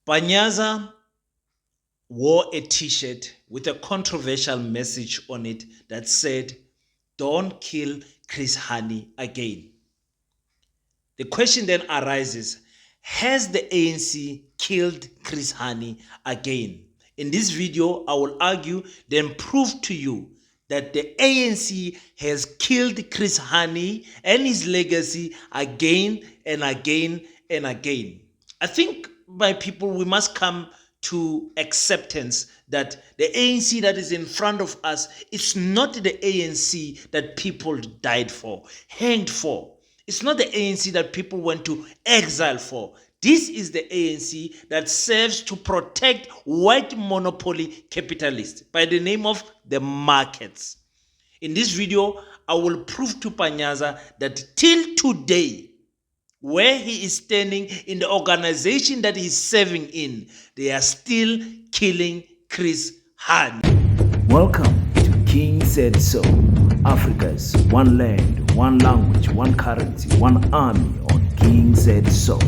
Panyaza wore a t-shirt with a controversial message on it that said, "Don't kill Chris Hani again." The question then arises, has the ANC killed Chris Hani again? In this video, I will argue, then prove to you that the ANC has killed Chris Hani and his legacy again and again and again. I think, my people, we must come to acceptance that the ANC that is in front of us, it's not the ANC that people died for, hanged for. It's not the ANC that people went to exile for. This is the ANC that serves to protect white monopoly capitalists by the name of the markets. In this video, I will prove to Panyaza that till today, where he is standing in the organization that he's serving in, they are still killing Chris Hani. Welcome to King Said So, Africa's one land, one language, one currency, one army on King Said So.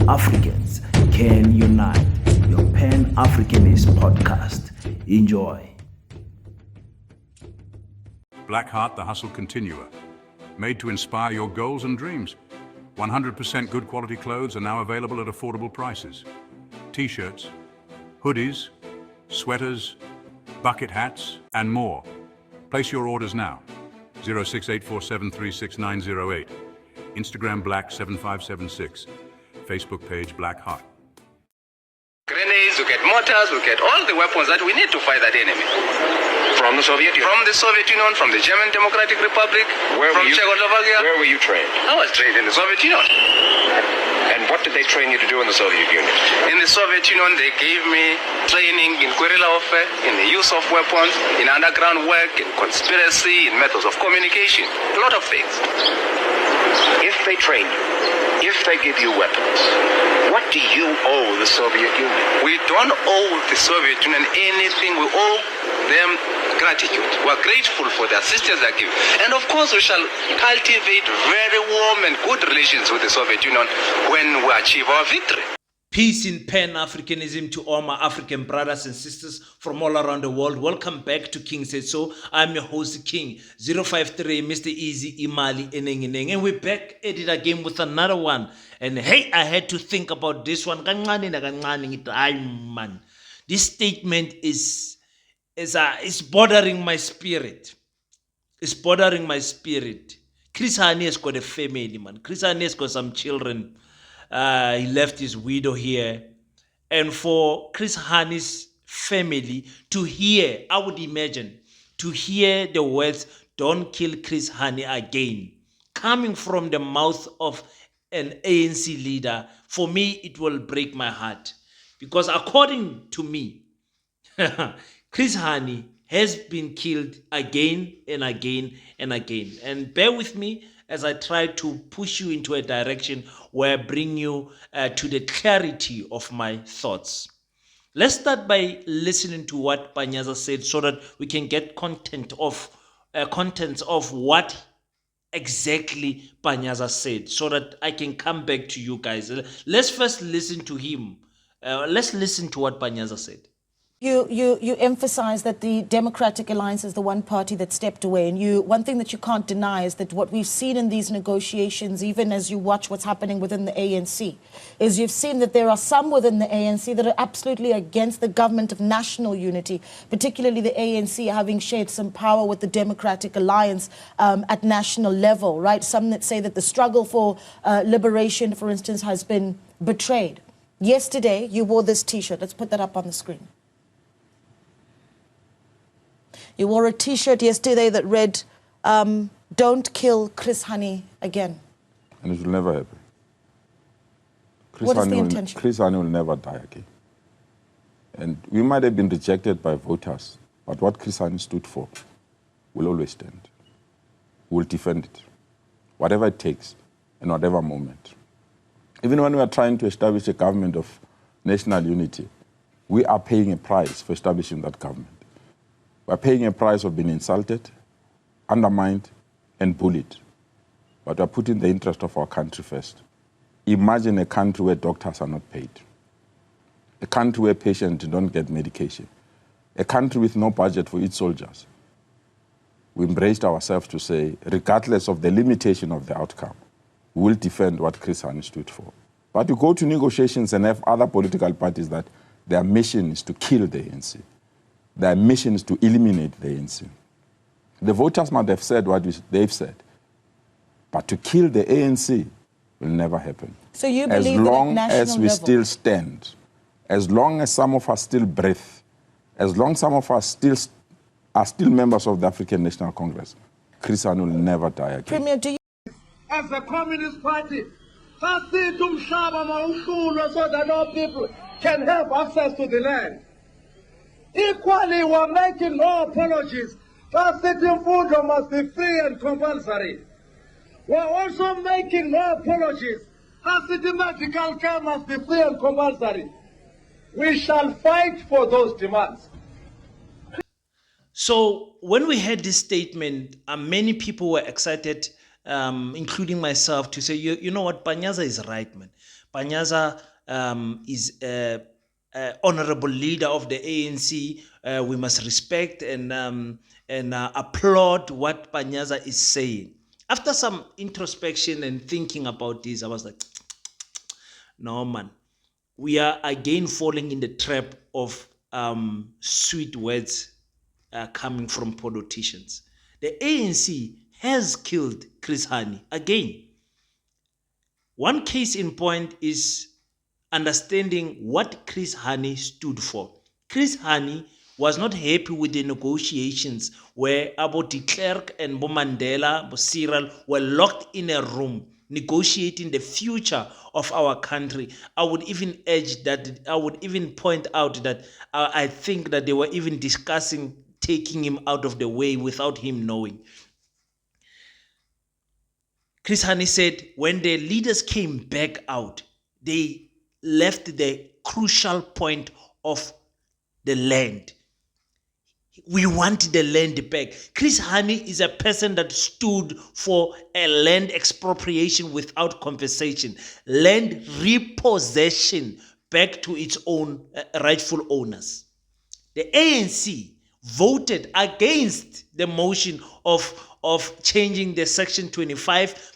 Africans can unite. Your Pan-Africanist podcast. Enjoy. Blackheart, the hustle continuer. Made to inspire your goals and dreams. 100% good quality clothes are now available at affordable prices. T-shirts, hoodies, sweaters, bucket hats, and more. Place your orders now. 06847366908. Instagram Black7576. Facebook page Blackheart. Grenades, we get mortars, we get all the weapons that we need to fight that enemy. From the Soviet Union? From the Soviet Union, from the German Democratic Republic, from Czechoslovakia. Where were you trained? I was trained in the Soviet Union. And what did they train you to do in the Soviet Union? In the Soviet Union, they gave me training in guerrilla warfare, in the use of weapons, in underground work, in conspiracy, in methods of communication, a lot of things. If they train you, if they give you weapons, what do you owe the Soviet Union? We don't owe the Soviet Union anything. We owe them gratitude. We are grateful for the assistance they give. And of course, we shall cultivate very warm and good relations with the Soviet Union when we achieve our victory. Peace in Pan-Africanism to all my African brothers and sisters from all around the world. Welcome back to King Said So. I'm your host, King 053, Mr. Easy Imali Eneng. And we're back at it again with another one. And hey, I had to think about this one. Man, this statement is bothering my spirit. It's bothering my spirit. Chris Hani has got a family, man. Chris Hani has got some children. He left his widow here. And for Chris Hani's family to hear, I would imagine, to hear the words, "Don't kill Chris Hani again," coming from the mouth of an ANC leader, for me, it will break my heart. Because according to me, Chris Hani has been killed again and again and again. And bear with me as I try to push you into a direction where I bring you to the clarity of my thoughts. Let's start by listening to what Panyaza said so that we can get contents of what exactly Panyaza said, so that I can come back to you guys. Let's first listen to him. Let's listen to what Panyaza said. You emphasize that the Democratic Alliance is the one party that stepped away. And one thing that you can't deny is that what we've seen in these negotiations, even as you watch what's happening within the ANC, is you've seen that there are some within the ANC that are absolutely against the government of national unity, particularly the ANC having shared some power with the Democratic Alliance at national level, right? Some that say that the struggle for liberation, for instance, has been betrayed. Yesterday, you wore this T-shirt. Let's put that up on the screen. You wore a T-shirt yesterday that read, "Don't kill Chris Hani again." And it will never happen. What is the intention? Chris Hani will never die again. And we might have been rejected by voters, but what Chris Hani stood for will always stand. We will defend it, whatever it takes, in whatever moment. Even when we are trying to establish a government of national unity, we are paying a price for establishing that government. We're paying a price of being insulted, undermined, and bullied. But we're putting the interest of our country first. Imagine a country where doctors are not paid. a country where patients don't get medication, a country with no budget for its soldiers. We embraced ourselves to say, regardless of the limitation of the outcome, we will defend what Chris Hani stood for. But you go to negotiations and have other political parties that their mission is to kill the ANC. Their mission is to eliminate the ANC. The voters might have said what they've said, but to kill the ANC will never happen. So you as believe long that at as national we level, still stand, as long as some of us still breathe, as long as some of us are still members of the African National Congress, Chris Hani will never die again. Premier, do you As a Communist Party, so that all people can have access to the land. Equally, we're making no apologies. Transiting food must be free and compulsory. We're also making no apologies. Transiting medical care must be free and compulsory. We shall fight for those demands. So when we heard this statement, many people were excited, including myself, to say, you know what, Panyaza is right, man. Panyaza is honorable leader of the ANC. We must respect and applaud what Panyaza is saying. After some introspection and thinking about this, I was like, no, man. We are again falling in the trap of sweet words coming from politicians. The ANC has killed Chris Hani again. One case in point is understanding what Chris Hani stood for. Chris Hani was not happy with the negotiations where Abo de Klerk and Bo Mandela, Bo Cyril were locked in a room negotiating the future of our country. I would even point out that I think that they were even discussing taking him out of the way without him knowing. Chris Hani said when the leaders came back out, they left the crucial point of the land. We want the land back. Chris Hani is a person that stood for a land expropriation without compensation, land repossession back to its own rightful owners. The ANC voted against the motion of changing the Section 25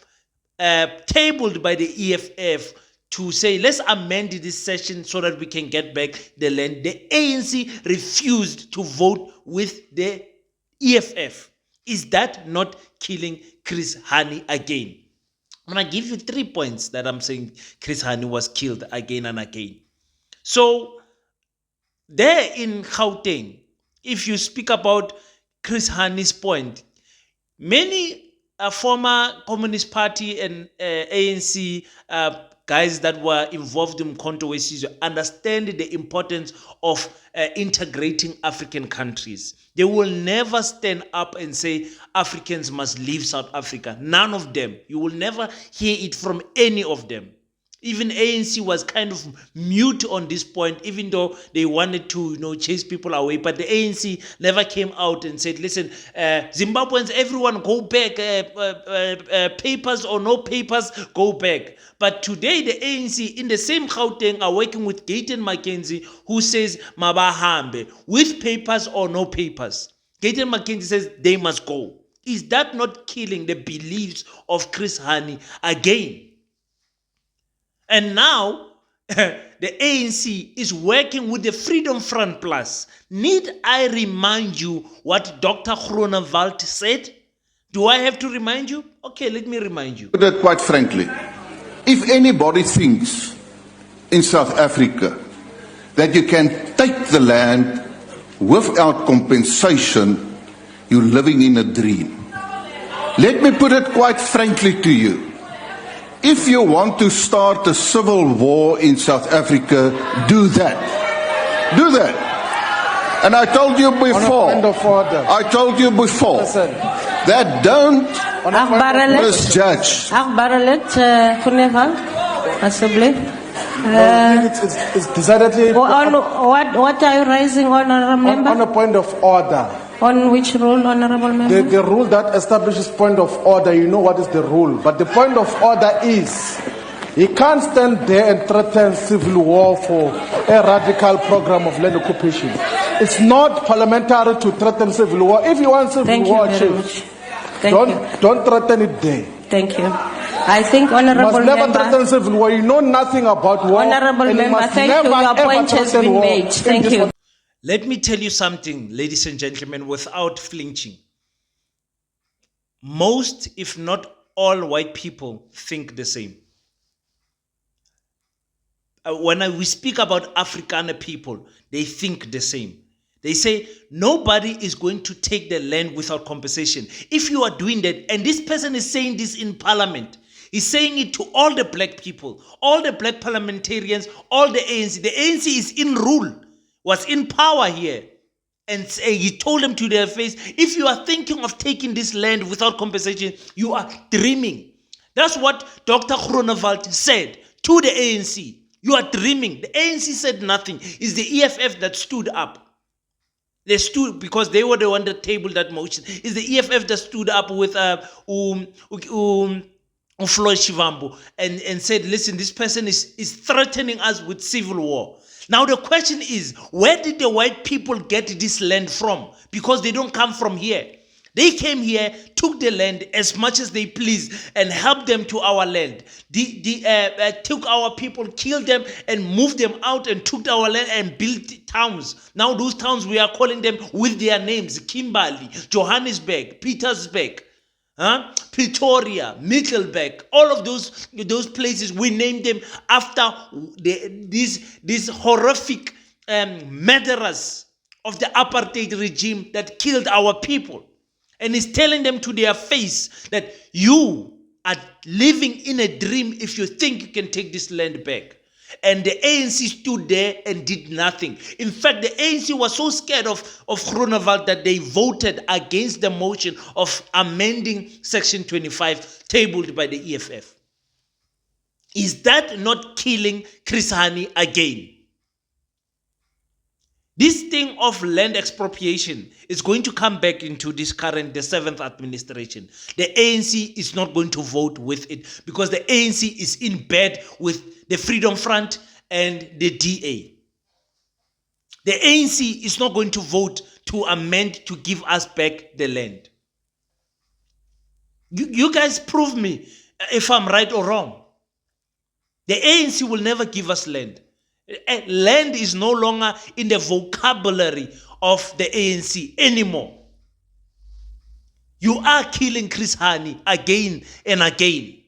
tabled by the EFF to say, let's amend this session so that we can get back the land. The ANC refused to vote with the EFF. Is that not killing Chris Hani again? I'm going to give you 3 points that I'm saying Chris Hani was killed again and again. So, there in Gauteng, if you speak about Chris Hani's point, many former Communist Party and ANC guys that were involved in Mkhonto we-Sizwe understand the importance of integrating African countries. They will never stand up and say Africans must leave South Africa. None of them. You will never hear it from any of them. Even ANC was kind of mute on this point, even though they wanted to, chase people away. But the ANC never came out and said, listen, Zimbabweans, everyone go back, papers or no papers, go back. But today the ANC in the same Gauteng are working with Gayton Mackenzie, who says, Mabahambe, with papers or no papers. Gayton Mackenzie says they must go. Is that not killing the beliefs of Chris Hani again? And now, the ANC is working with the Freedom Front Plus. Need I remind you what Dr. Groenewald said? Do I have to remind you? Okay, let me remind you. Put it quite frankly, if anybody thinks in South Africa that you can take the land without compensation, you're living in a dream. Let me put it quite frankly to you. If you want to start a civil war in South Africa, do that. Do that. And I told you before, that don't misjudge. It's decidedly what are you raising, honorable member? on a point of order. On which rule, honorable member? The rule that establishes point of order, you know what is the rule. But the point of order is, he can't stand there and threaten civil war for a radical program of land occupation. It's not parliamentary to threaten civil war. If you want civil Thank you war, very Chief, much. Thank you. don't threaten it there. Thank you. I think, You Honorable must never threaten Member, civil war. You know nothing about war. Honorable and you Member, must thank you. never, Your ever point has threaten been war made. in Thank this you. Let me tell you something, ladies and gentlemen, without flinching. Most, if not all, white people think the same. We speak about Afrikaner people, they think the same. They say nobody is going to take the land without compensation. If you are doing that, and this person is saying this in parliament, he's saying it to all the black people, all the black parliamentarians, all the ANC. The ANC is in rule, was in power here. And he told them to their face, if you are thinking of taking this land without compensation, you are dreaming. That's what Dr. Groenewald said to the ANC. You are dreaming. The ANC said nothing. It's the EFF that stood up. They stood because they were the one that tabled that motion. It's the EFF that stood up with Floyd Shivambu and said, listen, this person is threatening us with civil war. Now the question is, where did the white people get this land from? Because they don't come from here. They came here, took the land as much as they please, and helped them to our land. Took our people, killed them, and moved them out, and took our land and built towns. Now those towns, we are calling them with their names: Kimberley, Johannesburg, Pietersburg, Pretoria, Middelburg. All of those places, we named them after these horrific murderers of the apartheid regime that killed our people. And he's telling them to their face that you are living in a dream if you think you can take this land back. And the ANC stood there and did nothing. In fact, the ANC was so scared of Groenewald that they voted against the motion of amending Section 25 tabled by the EFF. Is that not killing Chris Hani again? This thing of land expropriation is going to come back into the 7th administration. The ANC is not going to vote with it because the ANC is in bed with the Freedom Front and the DA. The ANC is not going to vote to amend to give us back the land. You guys prove me if I'm right or wrong. The ANC will never give us land. Land is no longer in the vocabulary of the ANC anymore. You are killing Chris Hani again and again.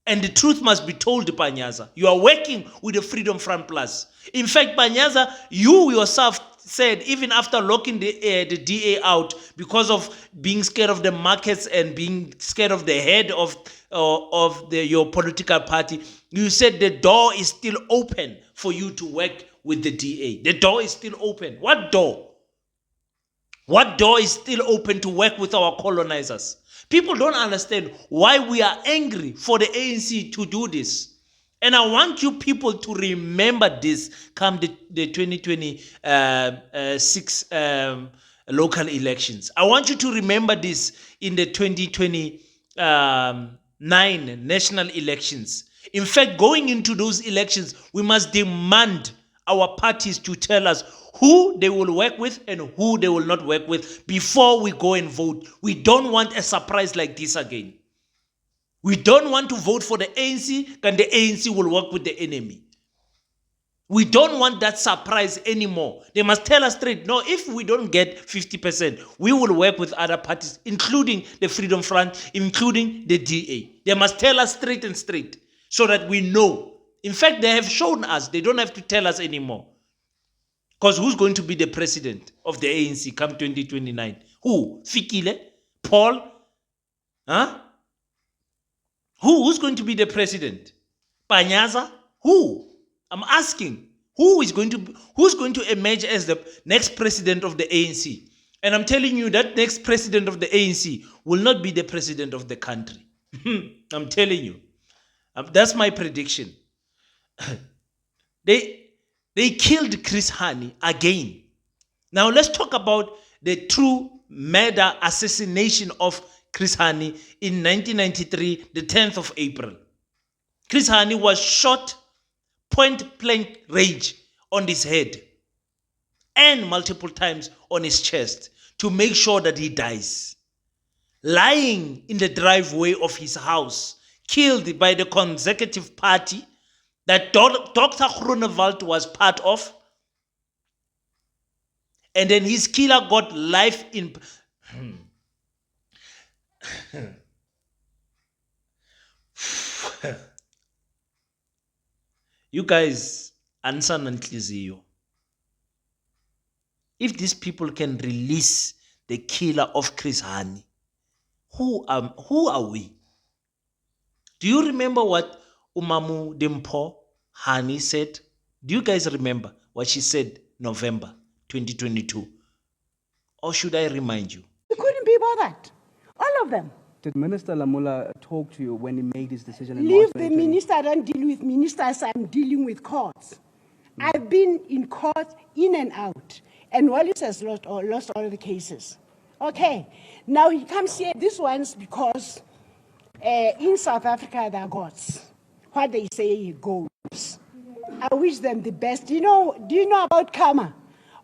And the truth must be told, Panyaza. You are working with the Freedom Front Plus. In fact, Panyaza, you yourself said, even after locking the DA out because of being scared of the markets and being scared of the head of your political party, you said the door is still open for you to work with the DA. The door is still open. What door? What door is still open to work with our colonizers? People don't understand why we are angry for the ANC to do this. And I want you people to remember this come the 2026 local elections. I want you to remember this in the 2029 national elections. In fact, going into those elections, we must demand our parties to tell us who they will work with and who they will not work with before we go and vote. We don't want a surprise like this again. We don't want to vote for the ANC and the ANC will work with the enemy. We don't want that surprise anymore. They must tell us straight, no, if we don't get 50%, we will work with other parties, including the Freedom Front, including the DA. They must tell us straight so that we know. In fact, they have shown us. They don't have to tell us anymore. Because who's going to be the president of the ANC come 2029? Who? Fikile? Paul? Huh? Who's going to be the president? Panyaza? Who? I'm asking. Who's going to emerge as the next president of the ANC? And I'm telling you that next president of the ANC will not be the president of the country. I'm telling you. That's my prediction. They killed Chris Hani again. Now let's talk about the true murder assassination of Chris Hani in 1993, the 10th of April. Chris Hani was shot point blank range on his head and multiple times on his chest to make sure that he dies. Lying in the driveway of his house, killed by the Conservative Party that Dr. Groenewald was part of. And then his killer got life in... You guys, answer Nantliziyo. If these people can release the killer of Chris Hani, who are we? Do you remember what Umamu Dimpo Hani said? Do you guys remember what she said November 2022? Or should I remind you? You couldn't be bothered. All of them. Did Minister Lamula talk to you when he made his decision in Leave March the 2020? minister, I don't deal with ministers, I'm dealing with courts. I've been in court in and out, and Wallace has lost all the cases. Okay, now he comes here, this one's because in South Africa there are gods. What they say goes. I wish them the best. Do you know about karma?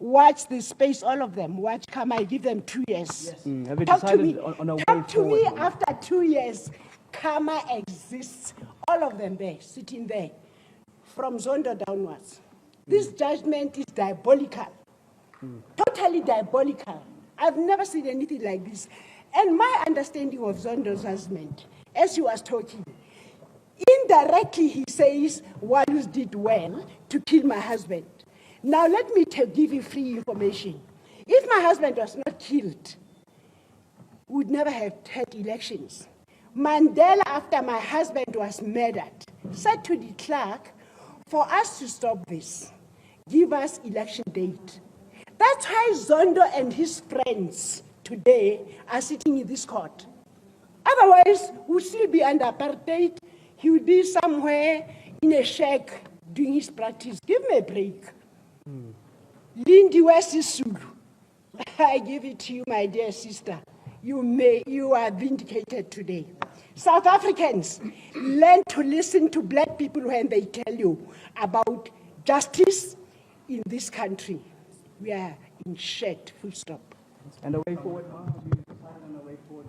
Watch the space, all of them. Watch karma, I give them 2 years. Yes. Have you Talk to decided me, on a way talk to me forward? after 2 years. Karma exists, all of them there, sitting there, from Zondo downwards. This judgment is diabolical, totally diabolical. I've never seen anything like this. And my understanding of Zondo's judgment, as he was talking, indirectly he says, Walus did well to kill my husband. Now let me give you free information. If my husband was not killed, we would never have had elections. Mandela, after my husband was murdered, said to the clerk, for us to stop this, give us election date. That's why Zondo and his friends today are sitting in this court. Otherwise, we'd still be under apartheid. He would be somewhere in a shack doing his practice. Give me a break. Lindy West is Zulu. I give it to you, my dear sister. You are vindicated today. South Africans, learn to listen to black people when they tell you about justice in this country. We are in shed, full stop. And a way forward? Do you decide on a way forward?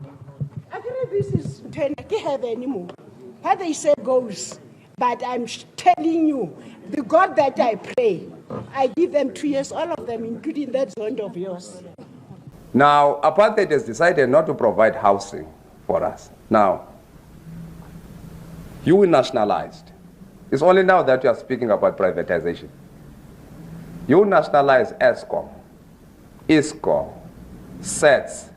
Actually, this is, I can't have anymore. What they say goes. But I'm telling you, the God that I pray, I give them 2 years, all of them, including that zone of yours. Now, apartheid has decided not to provide housing for us. Now, you nationalized. It's only now that you are speaking about privatization. You nationalized ESCOM, ISCO, SETS.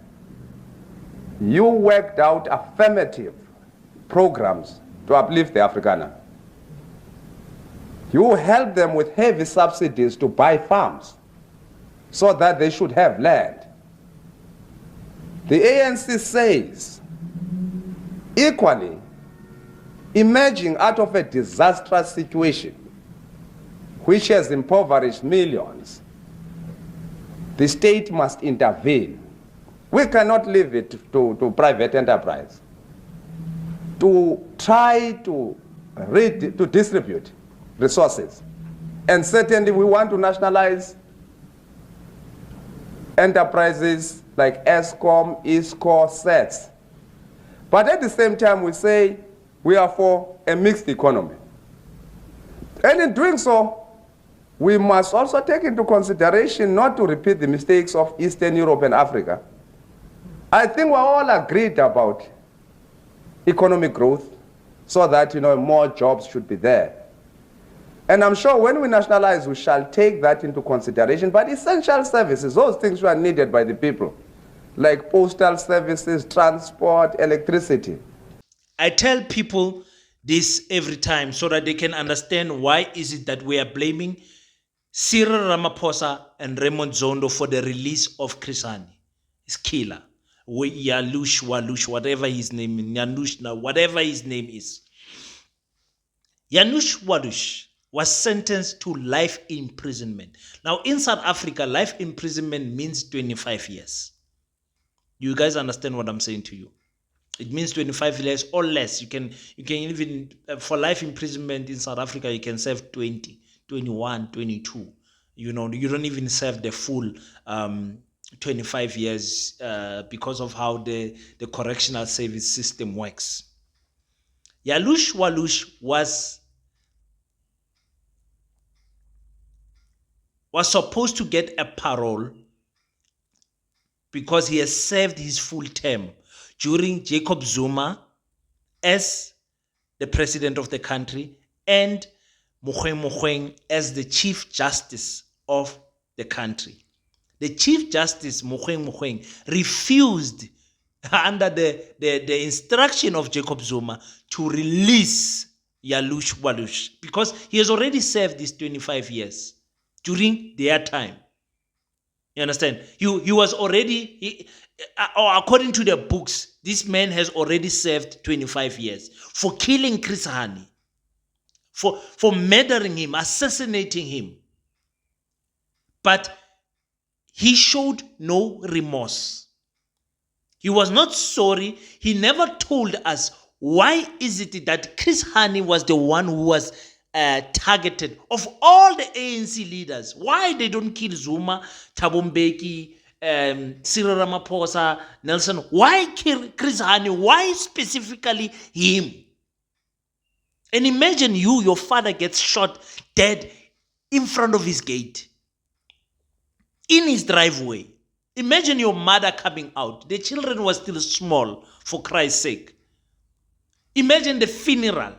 You worked out affirmative programs to uplift the Afrikaner. You helped them with heavy subsidies to buy farms so that they should have land. The ANC says, equally, emerging out of a disastrous situation which has impoverished millions, the state must intervene. We cannot leave it to private enterprise to try to distribute resources. And certainly we want to nationalize enterprises like ESCOM, ISCO, SETS. But at the same time we say we are for a mixed economy. And in doing so, we must also take into consideration not to repeat the mistakes of Eastern Europe and Africa. I think we're all agreed about economic growth so that more jobs should be there. And I'm sure when we nationalize, we shall take that into consideration. But essential services, those things which are needed by the people, like postal services, transport, electricity. I tell people this every time so that they can understand why is it that we are blaming Cyril Ramaphosa and Raymond Zondo for the release of Chris Hani, his killer. Walush, whatever his name is, Yanush, whatever his name is. Yanush Walush was sentenced to life imprisonment. Now, in South Africa, life imprisonment means 25 years. You guys understand what I'm saying to you? It means 25 years or less. You can even, for life imprisonment in South Africa, you can serve 20, 21, 22. You know, you don't even serve the full 25 years because of how the correctional service system works. Yalush Walush was supposed to get a parole because he has served his full term during Jacob Zuma as the president of the country and Mogoeng as the chief justice of the country. The chief justice Mogoeng refused under the instruction of Jacob Zuma to release Yalush Walush because he has already served these 25 years during their time. You understand? He was already, or according to the books, this man has already served 25 years for killing Chris Hani, for murdering him, assassinating him. But he showed no remorse. He was not sorry. He never told us why is it that Chris Hani was the one who was targeted of all the ANC leaders. Why they don't kill Zuma, Thabo Mbeki, Cyril Ramaphosa, Nelson? Why kill Chris Hani? Why specifically him? And imagine your father gets shot dead in front of his gate, in his driveway. Imagine your mother coming out. The children were still small, for Christ's sake. Imagine the funeral.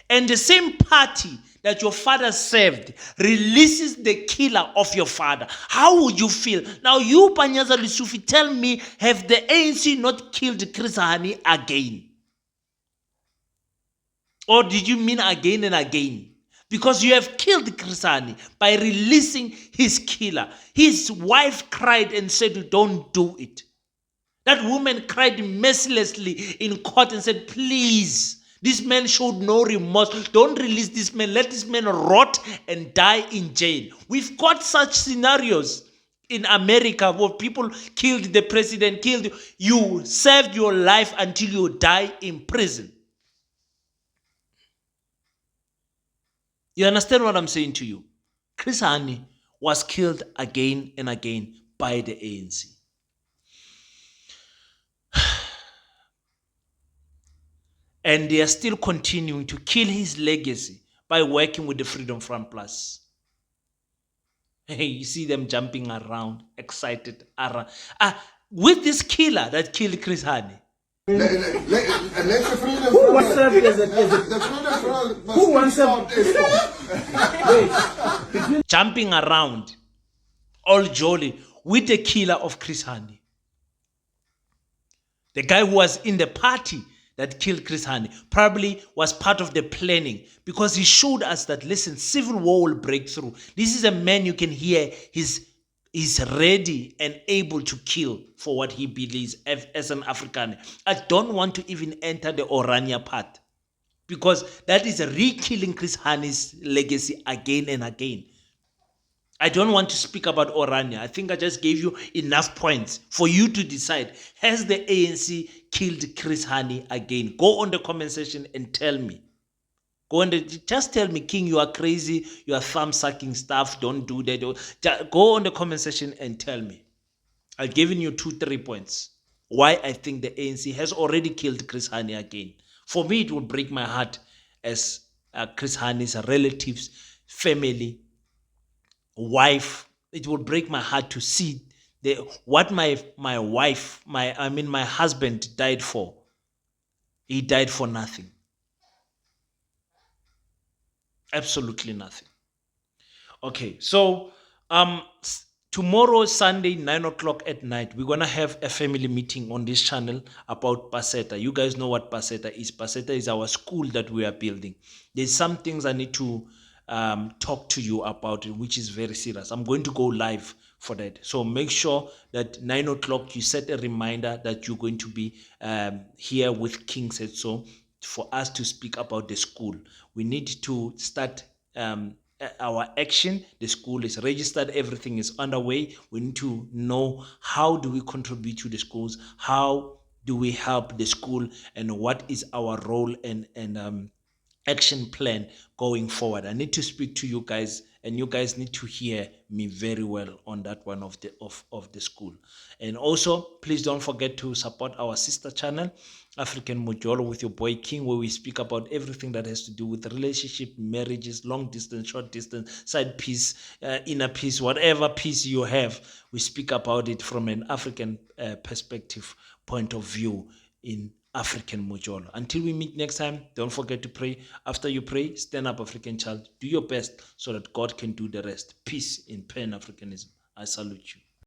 And the same party that your father served releases the killer of your father. How would you feel? Now you, Panyaza Lesufi, tell me, have the ANC not killed Chris Hani again? Or did you mean again and again? Because you have killed Chris Hani by releasing his killer. His wife cried and said, don't do it. That woman cried mercilessly in court and said, please, this man showed no remorse. Don't release this man. Let this man rot and die in jail. We've got such scenarios in America where people killed the president, killed you. You served your life until you die in prison. You understand what I'm saying to you? Chris Hani was killed again and again by the ANC. And they are still continuing to kill his legacy by working with the Freedom Front Plus. Hey, you see them jumping around, excited around. With this killer that killed Chris Hani. Who was served as who wants to jumping around, all jolly, with the killer of Chris Hani. The guy who was in the party that killed Chris Hani probably was part of the planning because he showed us that, listen, civil war will break through. This is a man you can hear he's ready and able to kill for what he believes as an African. I don't want to even enter the Orania part because that is re-killing Chris Hani's legacy again and again. I don't want to speak about Orania. I think I just gave you enough points for you to decide. Has the ANC killed Chris Hani again? Go on the comment section and tell me. Just tell me, King, you are crazy. You are thumb-sucking stuff. Don't do that. Go on the comment section and tell me. I've given you 2-3 points. Why I think the ANC has already killed Chris Hani again. For me, it would break my heart as Chris Hani's relatives, family, wife. It would break my heart to see what my husband died for. He died for nothing. Absolutely nothing. Okay, so tomorrow, Sunday, 9 o'clock at night, we're gonna have a family meeting on this channel about Paseta. You guys know what Paseta is. Paseta is our school that we are building. There's some things I need to talk to you about, which is very serious. I'm going to go live for that. So make sure that 9 o'clock you set a reminder that you're going to be here with King Said So for us to speak about the school. We need to start our action. The school is registered, everything is underway. We need to know how do we contribute to the schools, how do we help the school, and what is our role and action plan going forward. I need to speak to you guys, and you guys need to hear me very well on that one of the school. And also, please don't forget to support our sister channel, African Mojolo with your boy King, where we speak about everything that has to do with relationship, marriages, long distance, short distance, side peace, inner peace, whatever peace you have. We speak about it from an African perspective point of view in African Mojolo. Until we meet next time, don't forget to pray. After you pray, stand up, African child. Do your best so that God can do the rest. Peace in Pan-Africanism. I salute you.